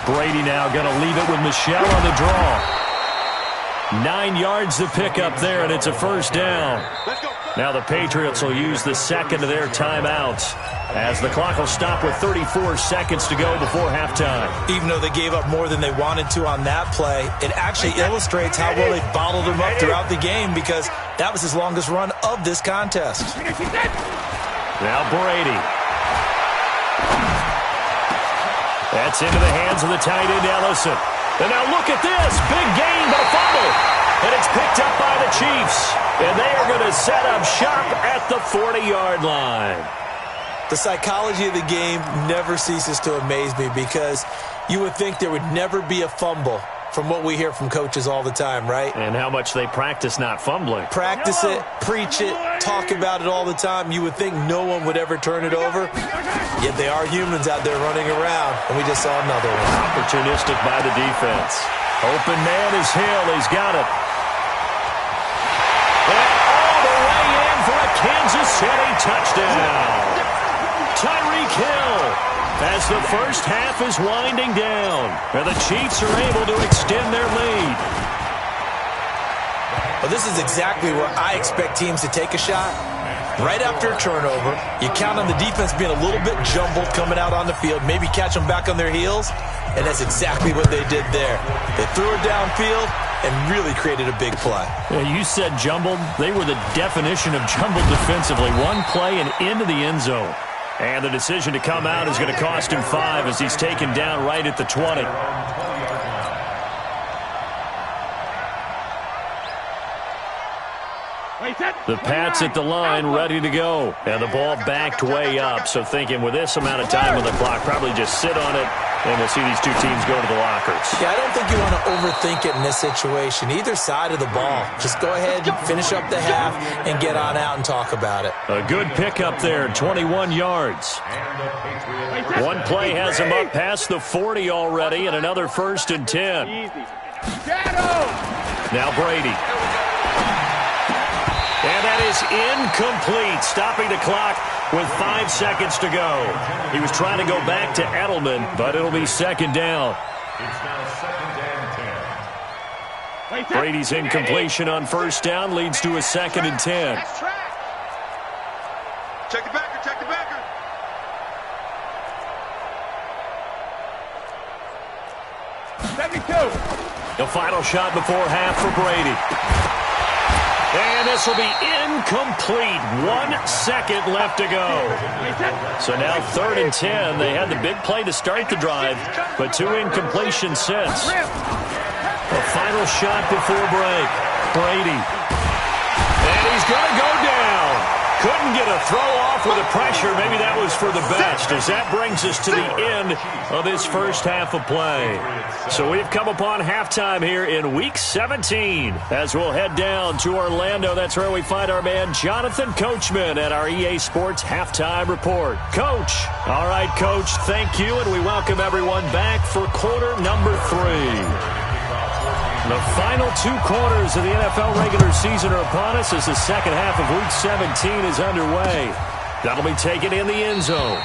Brady now going to leave it with Michelle on the draw. 9 yards to pick up there, and it's a first down. Now the Patriots will use the second of their timeouts as the clock will stop with 34 seconds to go before halftime. Even though they gave up more than they wanted to on that play, it actually illustrates how well they bottled them up throughout the game, because that was his longest run of this contest. Now Brady. That's into the hands of the tight end Ellison. And now look at this. Big gain, but a fumble. And it's picked up by the Chiefs. And they are going to set up shop at the 40-yard line. The psychology of the game never ceases to amaze me, because you would think there would never be a fumble from what we hear from coaches all the time, right? And how much they practice not fumbling. Practice it, preach it, talk about it all the time. You would think no one would ever turn it over. Yet they are humans out there running around, and we just saw another one. Opportunistic by the defense. Open man is Hill. He's got it. And all the way in for a Kansas City touchdown. Tyreek Hill, as the first half is winding down, and the Chiefs are able to extend their lead. Well, this is exactly where I expect teams to take a shot. Right after a turnover, you count on the defense being a little bit jumbled coming out on the field, maybe catch them back on their heels, and that's exactly what they did there. They threw it downfield and really created a big play. Yeah, you said jumbled. They were the definition of jumbled defensively. One play and into the end zone. And the decision to come out is going to cost him 5 as he's taken down right at the 20. The Pats at the line, ready to go. And the ball backed way up. So thinking with this amount of time on the clock, probably just sit on it, and we'll see these two teams go to the lockers. Yeah, I don't think you want to overthink it in this situation. Either side of the ball. Just go ahead, finish up the half, and get on out and talk about it. A good pickup there, 21 yards. One play has him up past the 40 already, and another 1st and 10. Now Brady. And that is incomplete, stopping the clock with 5 seconds to go. He was trying to go back to Edelman, but it'll be second down. Brady's incompletion on first down leads to a 2nd and 10. Check the backer, check the backer. The final shot before half for Brady. And this will be incomplete. 1 second left to go. So now 3rd and 10. They had the big play to start the drive, but 2 incompletions since. A final shot before break. Brady. And he's going to go down. Couldn't get a throw off with the pressure. Maybe that was for the best, as that brings us to the end of this first half of play. So we've come upon halftime here in Week 17. As we'll head down to Orlando, that's where we find our man Jonathan Coachman at our EA Sports Halftime Report. Coach. All right, Coach, thank you, and we welcome everyone back for quarter number 3. The final 2 quarters of the NFL regular season are upon us as the second half of Week 17 is underway. That'll be taken in the end zone.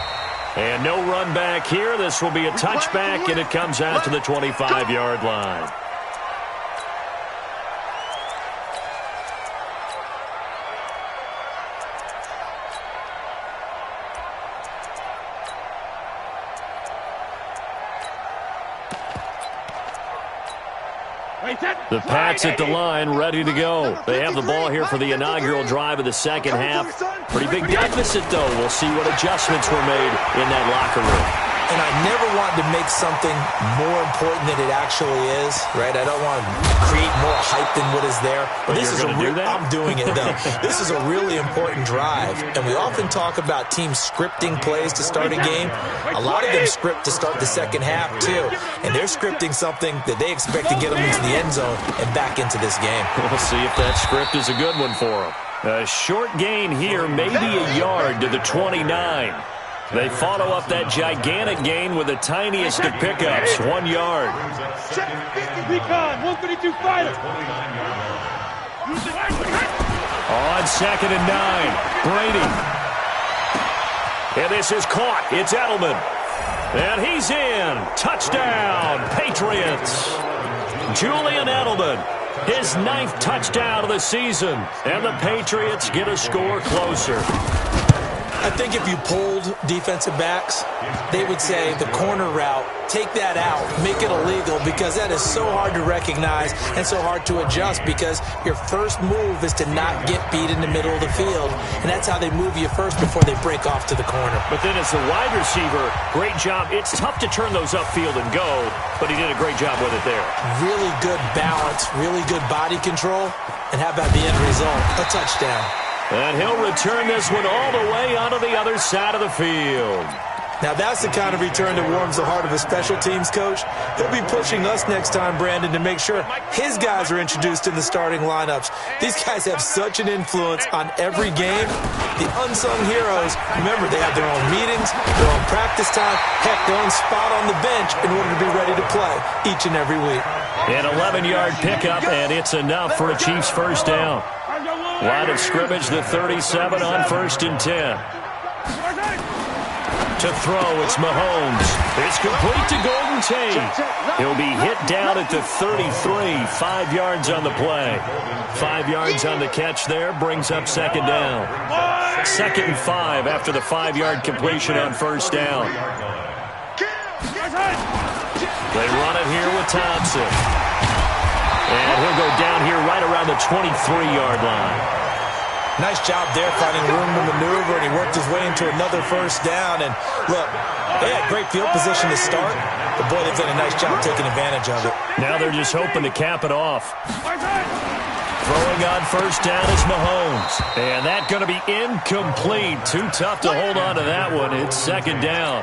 And no run back here. This will be a touchback, and it comes out to the 25-yard line. The Pats at the line, ready to go. They have the ball here for the inaugural drive of the second half. Pretty big deficit, though. We'll see what adjustments were made in that locker room. And I never want to make something more important than it actually is, right? I don't want to create more hype than what is there. But this is I'm doing it, though. This is a really important drive. And we often talk about teams scripting plays to start a game. A lot of them script to start the second half, too. And they're scripting something that they expect to get them into the end zone and back into this game. We'll see if that script is a good one for them. A short gain here, maybe a yard to the 29. They follow up that gigantic gain with the tiniest of pickups, 1 yard. Recon, 132 fighter. On 2nd and 9, Brady. And this is caught. It's Edelman. And he's in. Touchdown, Patriots. Julian Edelman, his 9th touchdown of the season. And the Patriots get a score closer. I think if you polled defensive backs, they would say the corner route, take that out, make it illegal, because that is so hard to recognize and so hard to adjust, because your first move is to not get beat in the middle of the field, and that's how they move you first before they break off to the corner. But then as the wide receiver, great job. It's tough to turn those upfield and go, but he did a great job with it there. Really good balance, really good body control, and how about the end result? A touchdown. And he'll return this one all the way onto the other side of the field. Now that's the kind of return that warms the heart of a special teams coach. He'll be pushing us next time, Brandon, to make sure his guys are introduced in the starting lineups. These guys have such an influence on every game. The unsung heroes, remember, they have their own meetings, their own practice time, heck, their own spot on the bench in order to be ready to play each and every week. An 11-yard pickup, and it's enough for a Chiefs first down. Line of scrimmage, the 37 on 1st and 10. To throw, it's Mahomes. It's complete to Golden Tate. He'll be hit down at the 33, 5 yards on the play. 5 yards on the catch there, brings up 2nd down. 2nd and 5 after the 5-yard completion on 1st down. They run it here with Thompson. And he'll go down here right around the 23-yard line. Nice job there finding room to maneuver, and he worked his way into another first down. And look, they had great field position to start, but boy, they've done a nice job taking advantage of it. Now they're just hoping to cap it off. Throwing on 1st down is Mahomes. And that's going to be incomplete. Too tough to hold on to that one. It's 2nd down.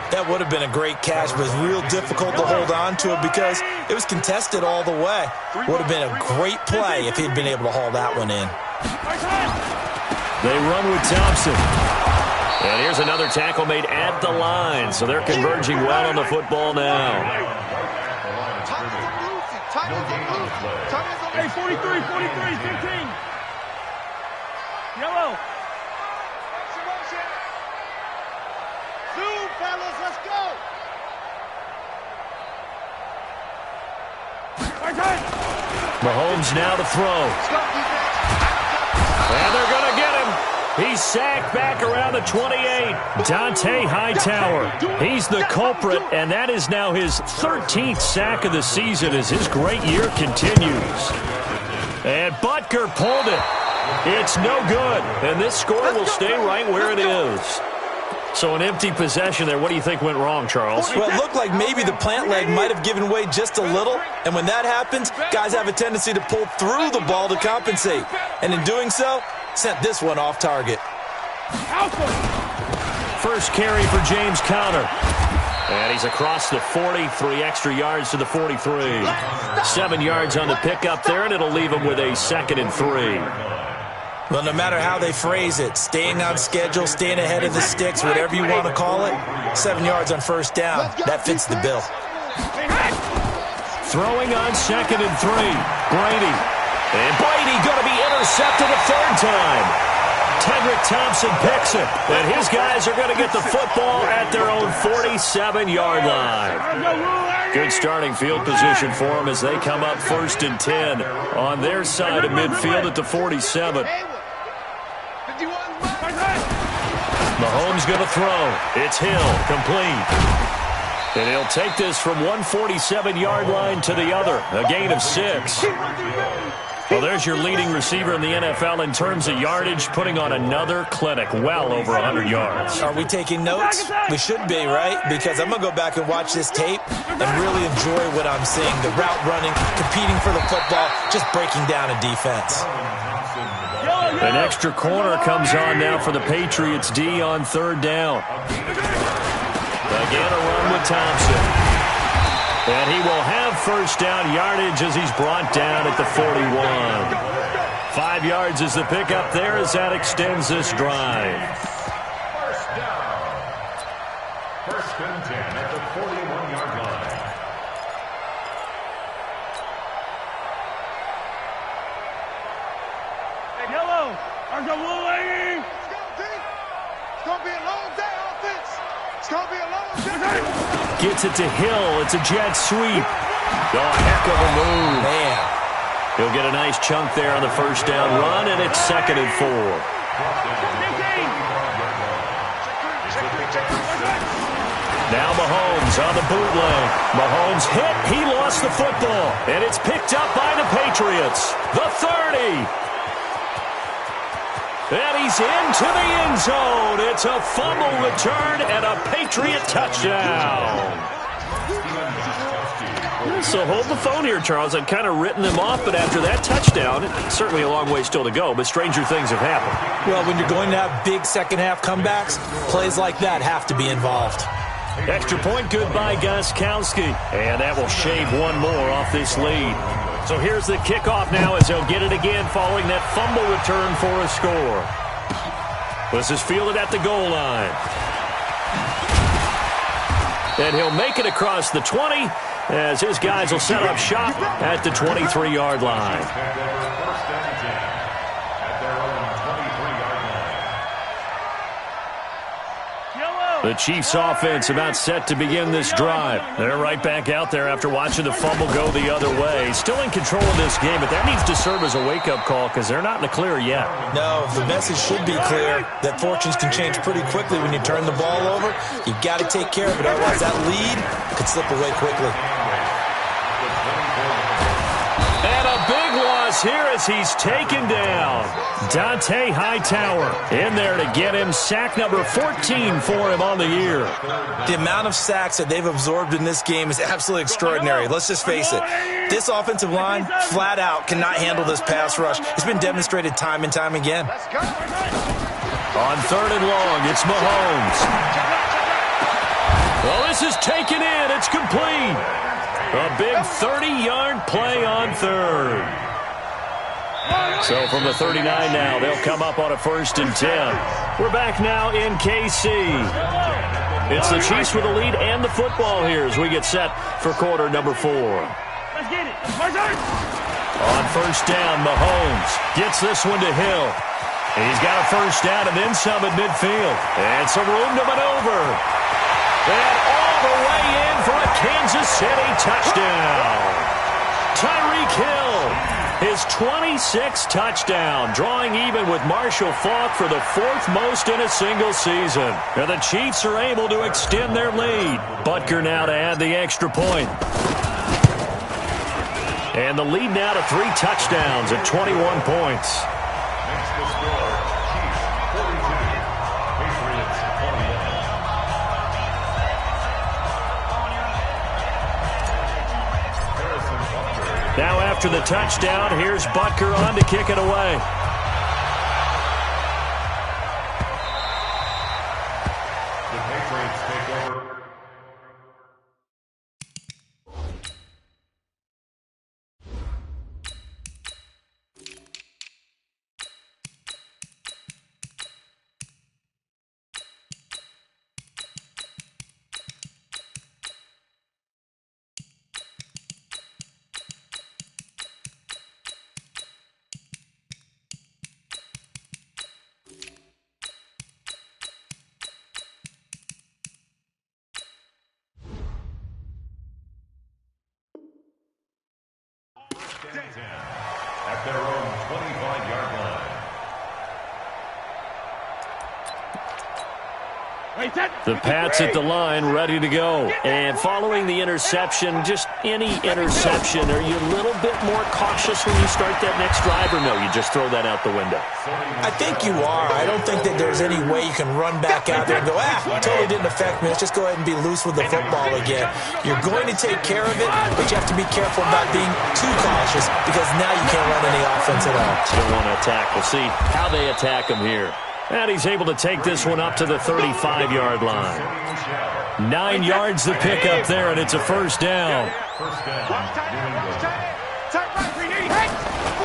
That would have been a great catch, but it's real difficult to hold on to it because it was contested all the way. Would have been a great play if he'd been able to haul that one in. They run with Thompson. And here's another tackle made at the line, so they're converging well on the football now. Hey, 43, 15. Yellow. Zoom, fellas, let's go. Mahomes now to throw. And they're going to get him. He's sacked back around the 28. Dante Hightower. He's the culprit, and that is now his 13th sack of the season as his great year continues. And Butker pulled it. It's no good, and this score will stay right where it is. So an empty possession there. What do you think went wrong, Charles? Well, it looked like maybe the plant leg might have given way just a little, and when that happens, guys have a tendency to pull through the ball to compensate, and in doing so, sent this one off target. First carry for James Conner. And he's across the 40, 3 extra yards to the 43. 7 yards on the pickup there, and it'll leave him with a 2nd and 3. Well, no matter how they phrase it, staying on schedule, staying ahead of the sticks, whatever you want to call it, 7 yards on 1st down, that fits the bill. Throwing on 2nd and 3, Brady. And Brady going to be intercepted a 3rd time. Tedrick Thompson picks it, and his guys are going to get the football at their own 47-yard line. Good starting field position for them as they come up 1st and 10 on their side of midfield at the 47. Mahomes going to throw. It's Hill, complete. And he'll take this from one 47-yard line to the other, a gain of 6. Well, there's your leading receiver in the NFL in terms of yardage, putting on another clinic, well over 100 yards. Are we taking notes? We should be, right? Because I'm going to go back and watch this tape and really enjoy what I'm seeing. The route running, competing for the football, just breaking down a defense. An extra corner comes on now for the Patriots D on 3rd down. Again, a run with Thompson. And he will have 1st down yardage as he's brought down at the 41. 5 yards is the pickup there as that extends this drive. 1st down. 1st and 10 at the 41-yard line. Hey, yellow. Let's go, Willie. Let's go, team. It's going to be a long day, offense. It's going to be Gets it to Hill. It's a jet sweep. Oh, heck of a move. Man. He'll get a nice chunk there on the first down run, and it's 2nd and 4. Now Mahomes on the bootleg. Mahomes hit. He lost the football. And it's picked up by the Patriots. The 30. And he's into the end zone. It's a fumble return and a Patriot touchdown. So hold the phone here, Charles. I'd kind of written them off, but after that touchdown, it's certainly a long way still to go, but stranger things have happened. Well, when you're going to have big second-half comebacks, plays like that have to be involved. Extra point, good by Gostkowski. And that will shave one more off this lead. So here's the kickoff now as they'll get it again following that fumble return for a score. This is fielded at the goal line. And he'll make it across the 20 as his guys will set up shop at the 23-yard line. The Chiefs offense about set to begin this drive. They're right back out there after watching the fumble go the other way. Still in control of this game, but that needs to serve as a wake-up call because they're not in the clear yet. No, the message should be clear that fortunes can change pretty quickly when you turn the ball over. You've got to take care of it, otherwise that lead could slip away quickly. And a big loss here as he's taken down. Dante Hightower in there to get him sack number 14 for him on the year. The amount of sacks that they've absorbed in this game is absolutely extraordinary. Let's just face it. This offensive line, flat out, cannot handle this pass rush. It's been demonstrated time and time again. On 3rd and long, it's Mahomes. Well, this is taken in. It's complete. A big 30-yard play on 3rd. So from the 39 now, they'll come up on a 1st and 10. We're back now in KC. It's the Chiefs with the lead and the football here as we get set for quarter number 4. Let's get it. On 1st down, Mahomes gets this one to Hill. He's got a 1st down and then some at midfield. And some room to maneuver. And all the way in for a Kansas City touchdown. Tyreek Hill, his 26th touchdown, drawing even with Marshall Faulk for the 4th most in a single season. And the Chiefs are able to extend their lead. Butker now to add the extra point. And the lead now to 3 touchdowns at 21 points. Now after the touchdown, here's Butker on to kick it away. The Patriots take over. At their own 25-yard line. The Pats at the line, ready to go. And following the interception, just any interception, are you a little bit more cautious when you start that next drive, or no, you just throw that out the window? I think you are. I don't think that there's any way you can run back out there and go, totally didn't affect me. Let's just go ahead and be loose with the football again. You're going to take care of it, but you have to be careful about being too cautious because now you can't run any offense at all. Still want to attack. We'll see how they attack him here. And he's able to take this one up to the 35-yard line. 9 yards the pickup there, and it's a 1st down.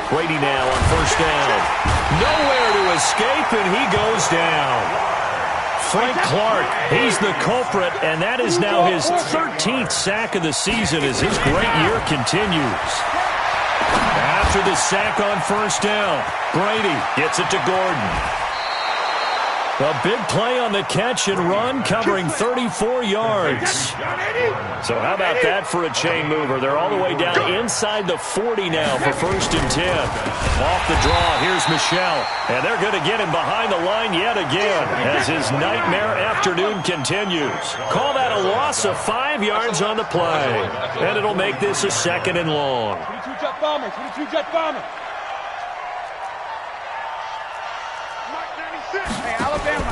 Brady now on 1st down. Nowhere to escape, and he goes down. Frank Clark, he's the culprit, and that is now his 13th sack of the season as his great year continues. After the sack on 1st down, Brady gets it to Gordon. A big play on the catch and run, covering 34 yards. So how about that for a chain mover? They're all the way down inside the 40 now for 1st and 10. Off the draw, here's Michel. And they're going to get him behind the line yet again as his nightmare afternoon continues. Call that a loss of 5 yards on the play. And it'll make this a 2nd and long. 22-jet bomber, 22-jet bomber. Hey, Alabama.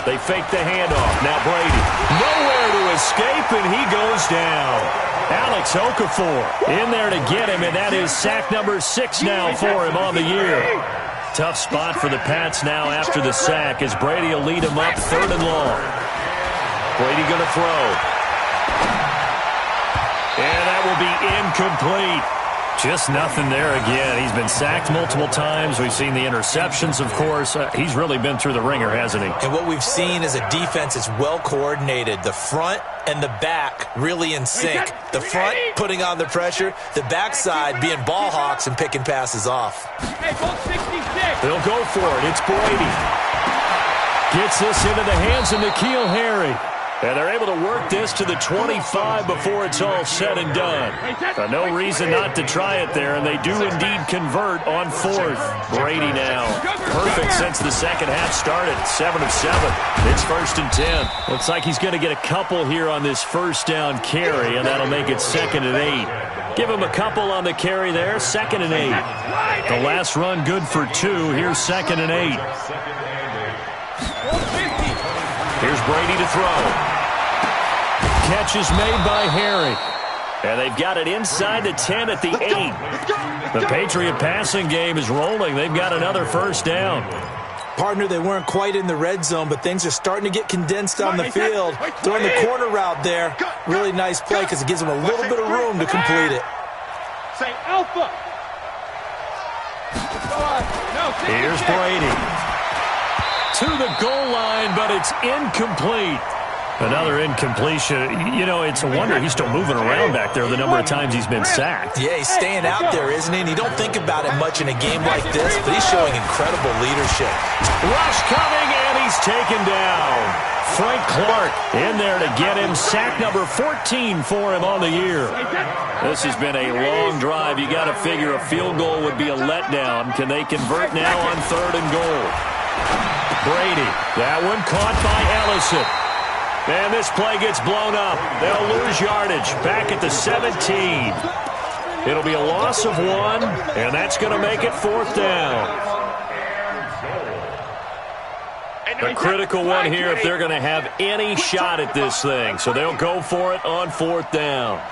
They fake the handoff. Now Brady. Nowhere to escape, and he goes down. Alex Okafor in there to get him, and that is sack number 6 now for him on the year. Tough spot for the Pats now after the sack as Brady will lead him up 3rd and long. Brady going to throw. And that will be incomplete. Just nothing there again. He's been sacked multiple times. We've seen the interceptions, of course. He's really been through the ringer, hasn't he? And what we've seen is a defense that's well coordinated. The front and the back really in sync. The front putting on the pressure. The backside being ball hawks and picking passes off. Hey, ball 66. They'll go for it. It's Brady. Gets this into the hands of N'Keal Harry. And they're able to work this to the 25 before it's all said and done. No reason not to try it there, and they do indeed convert on 4th. Brady now. Perfect since the second half started. 7 of 7. It's 1st and 10. Looks like he's going to get a couple here on this first down carry, and that'll make it 2nd and 8. Give him a couple on the carry there. 2nd and 8. The last run good for 2. Here's 2nd and 8. Here's Brady to throw. Catch is made by Harry. And they've got it inside the 10 at the 8. The Patriot passing game is rolling. They've got another first down. Partner, they weren't quite in the red zone, but things are starting to get condensed on the field. Throwing the corner route there. Really nice play because it gives them a little bit of room to complete it. Say alpha. Here's Brady. To the goal line, but it's incomplete. Another incompletion. You know, it's a wonder he's still moving around back there the number of times he's been sacked. Yeah, he's staying out there, isn't he? And you don't think about it much in a game like this, but he's showing incredible leadership. Rush coming, and he's taken down. Frank Clark in there to get him. Sack number 14 for him on the year. This has been a long drive. You got to figure a field goal would be a letdown. Can they convert now on 3rd and goal? Brady, that one caught by Ellison. And this play gets blown up. They'll lose yardage back at the 17. It'll be a loss of 1, and that's going to make it 4th down. A critical one here if they're going to have any shot at this thing. So they'll go for it on 4th down.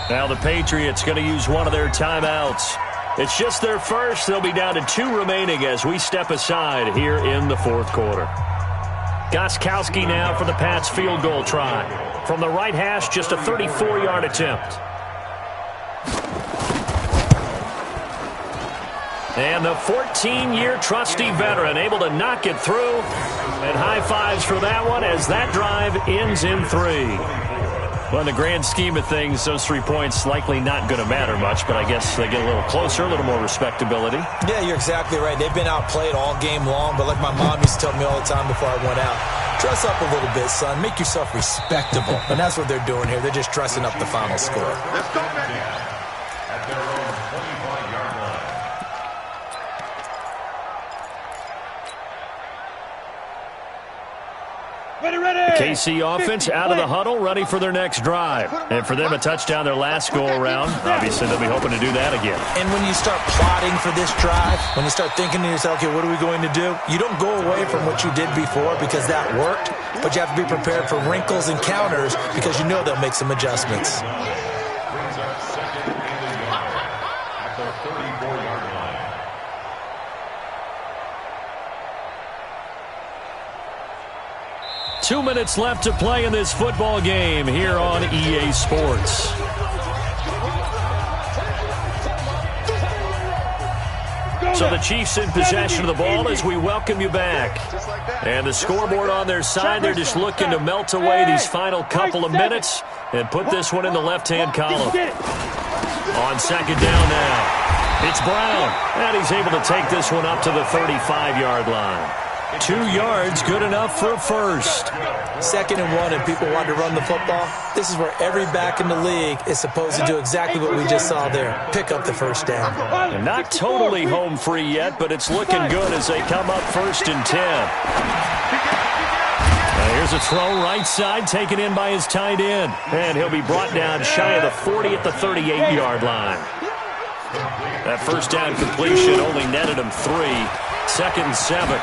Now the Patriots going to use one of their timeouts. It's just their first. They'll be down to 2 remaining as we step aside here in the 4th quarter. Gostkowski now for the Pats field goal try. From the right hash, just a 34-yard attempt. And the 14-year trusty veteran able to knock it through. And high fives for that one as that drive ends in 3. Well, in the grand scheme of things, those 3 points likely not going to matter much, but I guess they get a little closer, a little more respectability. Yeah, you're exactly right. They've been outplayed all game long, but like my mom used to tell me all the time before I went out, dress up a little bit, son. Make yourself respectable. And that's what they're doing here. They're just dressing up the final score. Let's go, man. At their own 25-yard line. KC offense out of the huddle, ready for their next drive. And for them, a touchdown their last go-around. Obviously, they'll be hoping to do that again. And when you start plotting for this drive, when you start thinking to yourself, okay, what are we going to do? You don't go away from what you did before because that worked, but you have to be prepared for wrinkles and counters because you know they'll make some adjustments. Brings up 2nd and 1 at the 34-yard line. Two minutes left to play in this football game here on EA Sports. So the Chiefs in possession of the ball as we welcome you back. And the scoreboard on their side, they're just looking to melt away these final couple of minutes and put this one in the left-hand column. On 2nd down now, it's Brown. And he's able to take this one up to the 35-yard line. 2 yards, good enough for a first. 2nd and 1 and people want to run the football. This is where every back in the league is supposed to do exactly what we just saw there. Pick up the first down. And not totally home free yet, but it's looking good as they come up 1st and 10. Here's a throw right side, taken in by his tight end. And he'll be brought down shy of the 40 at the 38-yard line. That first down completion only netted him 3. 2nd and 7.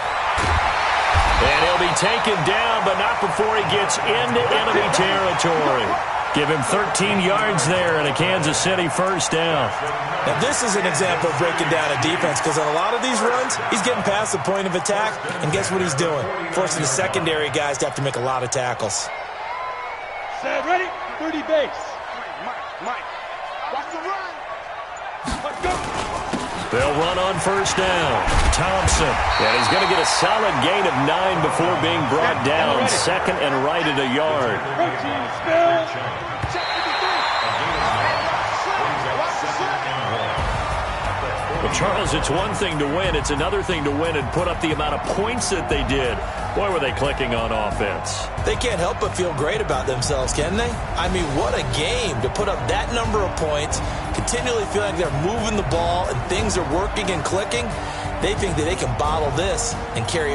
And he'll be taken down, but not before he gets into enemy territory. Give him 13 yards there and a Kansas City first down. Now, this is an example of breaking down a defense because on a lot of these runs, he's getting past the point of attack, and guess what he's doing? Forcing the secondary guys to have to make a lot of tackles. Set, ready? 30 base. Mike. Watch the run. Let's go. They'll run on first down. Thompson. And he's going to get a solid gain of 9 before being brought down. 2nd and right at a yard. Protein spill. Well, Charles, it's one thing to win. It's another thing to win and put up the amount of points that they did. Boy, were they clicking on offense. They can't help but feel great about themselves, can they? I mean, what a game to put up that number of points, continually feel like they're moving the ball and things are working and clicking. They think that they can bottle this and carry